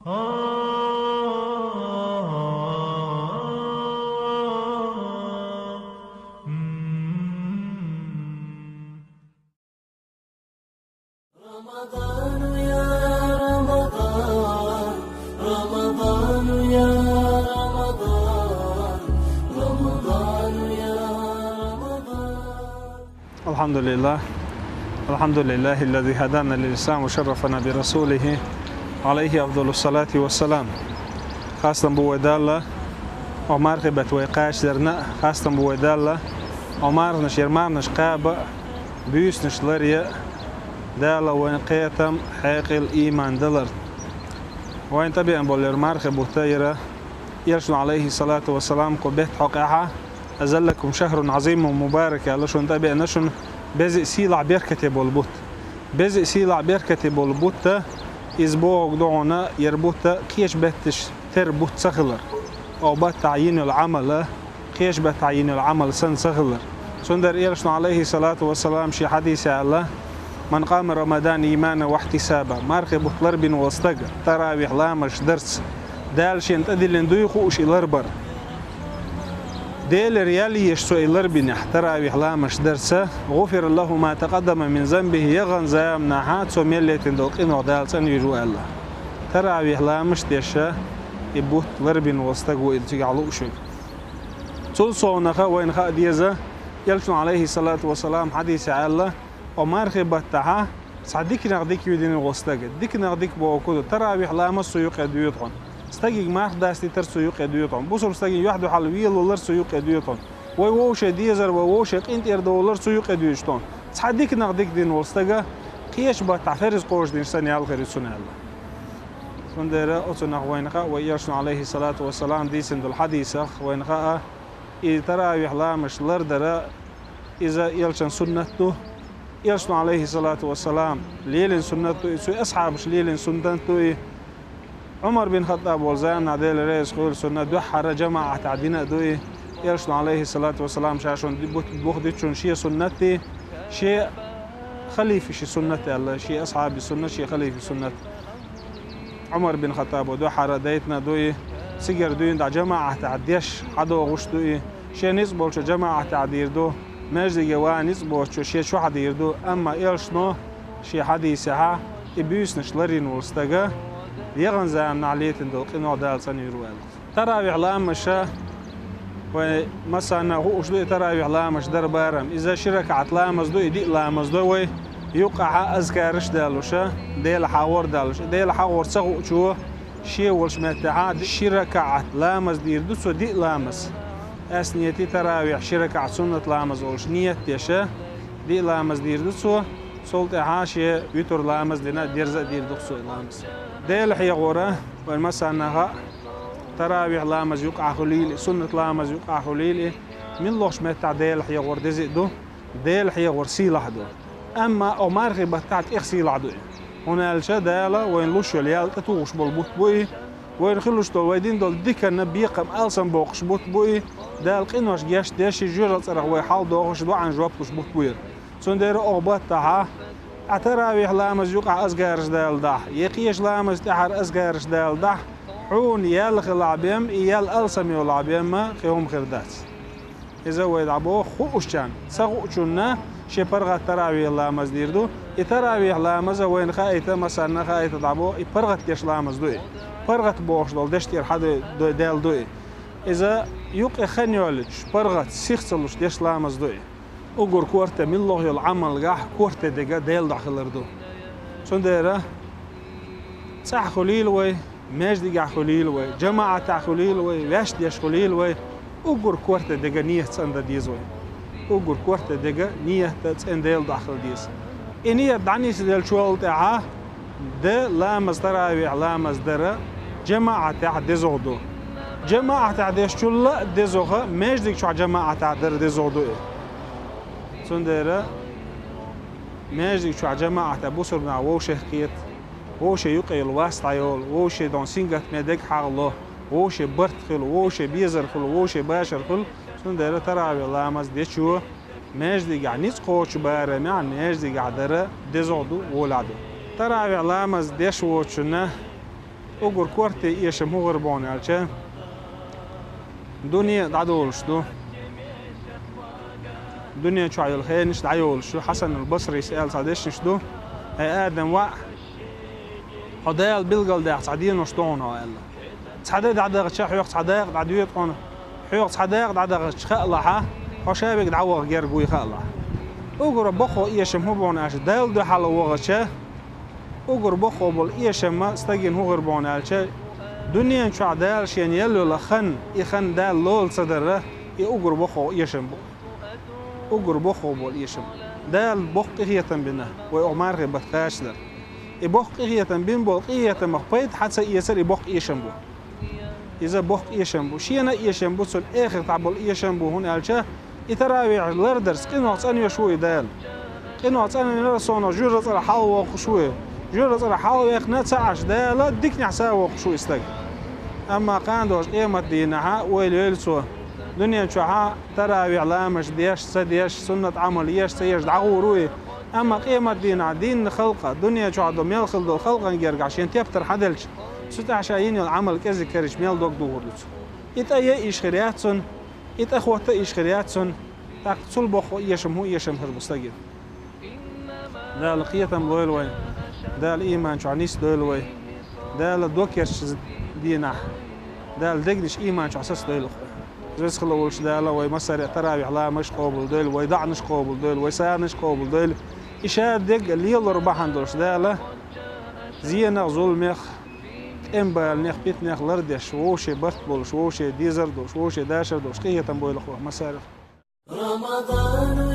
الحمد لله الذي هدانا للإسلام وشرفنا برسوله عليه أفضل الصلاة والسلام. خاصة بودالة ومرغبة ويقاش درنا خاصة بودالة ومارنش يرمارنش قابة بيسنش لريا دالة وينقيتم حق الإيمان دلر وين تبي أن بولر مرغب وتيرة يرسل عليه الصلاة والسلام قبيت حقها أزلكم شهر عظيم ومبارك على شون تبي نشون بزق سيلع بيركتي بولبوت بزق سيلع بيركتي بولبوت إسبوع قدونا يربوت كيش بتش تربوت صغلر أو بتعيين العمل كيش بتعيين العمل سن صغلر سندر يرسل عليه الصلاة والسلام شي حديث الله من قام رمضان إيمانا واحتسابا مرغب وطلر بين وسطق تراويح لامش درس دال شين تدل ندويخو وش الاربر ديل ريالي يشتو الاربين تراويح لامش درسه غفر الله ما تقدم من ذنبه يغن زام نحات سوميلي تندوقين ودال سن يجو الله تراويح لامش ديشا يبوت لربين وسطق ويلتقى على وشك تلصونخا وينخا ديزا يلشن عليه الصلاة والسلام حديث الله ومرغب تاعها صديق نغديك يدين وسطق ديك نغديك بوكود تراويح لامش سيوق يديوطون استجيج ما داستي ترسو يوق يديوطون بوصل استجيج واحد حلويل ولا رسو يوق يديوطون ووش ديزر ووش انت يردولر سو يوق يديوشتون صديق نغديك دين وسطق قيش بتعفرز قوش دين سنه الخير سنه الله سندره اوتنا وينقا ويرسل عليه الصلاه والسلام دي سند الحديث وينقا تراويح لامش لردره اذا يلشن سنته يرسل عليه الصلاة والسلام ليل سنته يسوي أصحابش ليل سنته عمر بن خطاب والزان عديل رئيس خول سنة دوحر جماعة عدينا دوي يرسل عليه الصلاة والسلام شاشون بوخدتشون شيء سنتي شيء خليفي شيء سنتي الله شيء أصحاب السنة شيء خليفي سنة عمر بن خطاب ودوحر ديتنا دوي سجر دوي دا جماعة عديش عدو غش دوي شيء نسبول شو جماعة عدير دو مجد جوانيس بوشو شو حد يردو أما إيرشنو شي حديثها إبيوسنش لرين والستجا يغنزا من عليتن دول قناع دال سنيروال تراويح لامشة ومثلا هو أشلو تراويح لامش دربارم إذا شرك عتلامز دو يدي لامز دو يوقع أذكارش دالوشة ديل حاور دالوش ديل حاور سغو شو شي والشمتها شرك عتلامز ديردو سو دي لامز أسنيتي تراويح شركة سنة لامز أولش نية تيشة دي لامز دير دسو سولت عاشية يتر لامز دينا ديرزا دير دسو لامز ديل حي غورة والمسانها تراويح لامز يقع خليل سنة لامز يقع خليل من لوش متع ديل حي غور دزيدو ديل حي غور سيلح دو أما أو مرغبة تاعت إخسيل عدو هنا الشدالة وين لوش اليال تتوغش بالبوت بوي وين خلوش دول ويدين دول ديكا نبيقم ألسن بوقش بوت بوي دال قينوش جاش داشي جورل صرح ويحال دوغش دو عن جوابكش بوت بوير سندير أغبات تاعها اعتراويح لامز يقع أزقارش دال دح يقيش لامز تحر أزقارش دال دح عون يالخ العبيم يال ألسم يلعبيم ما خيهم خردات إذا ويدعبوه خوشان سغوشنا شي برغة تراويح لامز ديردو يتراويح لامز وين خايته مثلا خايته دعبوه يبرغت كيش لامز دوي برغت بوش دول دشتير حد دال دوي إذا يوقع خنيولش برغت سيخصلش ديش لامز دوي أقول كورته من الله العمل جاه كورته دجا دال داخل الردو سندرة صح خليل وي ماج دجا خليل وي جماعة تاع خليل وي واش ديش خليل وي أقول كورته دجا نية تسند ديز وي أقول كورته دجا نية تسند دال داخل ديز إنية دعني سدال شوال تاعها ده لامز تراويح لامز درة جماعة تاع ديزودو جماعة تاع ديشولا ديزوغا ماج ديك شو جماعة تاع در ديزودو سندرة ماج ديك شو جماعة تاع بوسر بنا ووش حكيت ووش يقي الواسط عيول ووش دونسينغات مدك حالله ووش برت خل ووش بيزر خل ووش باشر خل سندرة تراويح لامز ديشو ماج ديك عنيس قوش بارم يعني ماج ديك عدرة ديزودو ولادو تراويح لامز ديشو شنا أجر كورتي يشم هو غربان علشان دنيا دعولش دو دنيا شو عيل خينش دعولش شو حسن البصري سأل صادش دو هي آدم وع حدال بلقل ده صعدين وشطون هو الله صعدة دعدة شح يوق صعدة دعدوية قنا حيوق صعدة دعدة خلا ها خشابك دعوة غير قوي خلا أجر بخو يشم هو بون عش دال ده حلو وغشة أجر بخو بول يشم ما استجن هو غربان علشان دنيا شو عدال شين يلو لخن يخن دال لول صدره يأجر بخو يشم أجر بخو بول يشم دال بخ هي تنبنا وأمر بتخاش در يبخ هي تنبين بول هي تمخبيت حتى يسر يبخ يشم بو إذا بخ يشم بو شينا يشم بو سل آخر تعبول يشم بو هون علشان يتراوي لردرس قناع ثانية شوي دال قناع ثانية نرسونه جرس على حلوة خشوي جرس على حلوة يخنات ساعش دال ديك نحساوه خشوي استج أما قاندوش قيمة دينها ويل سو دنيا شوها تراوي علامش ديش سديش سنة عمل يش سيش دعوروي أما قيمة دينها دين خلقة دنيا شو عدم يلخل دو خلقة نجرج عشان تبتر حدلش ستة عشاين العمل كذا كرش ميل دوك دورلش يتأيه إيش خرياتسون يتأخوته إيش خرياتسون تقتل بخو يشم هو يشم هربستجد ده لقيتهم دويل وين ده الإيمان شو عنيس دويل وين ده لدوكيش دينه ده الدقنش إيمان شو أساس دويل زوج خلوش ده لا وي مسار تراوي على مش قابل دويل وي دعنش قابل دويل وي سانش قابل دويل إشاد دق اللي يلا ربح عندوش ده لا زينا ظلمخ إمبال نخ بيت نخ لردش ووشي برتبول شوشي ديزر دوش ووشي داشر دوش قية تنبوي الأخوة مسار رمضان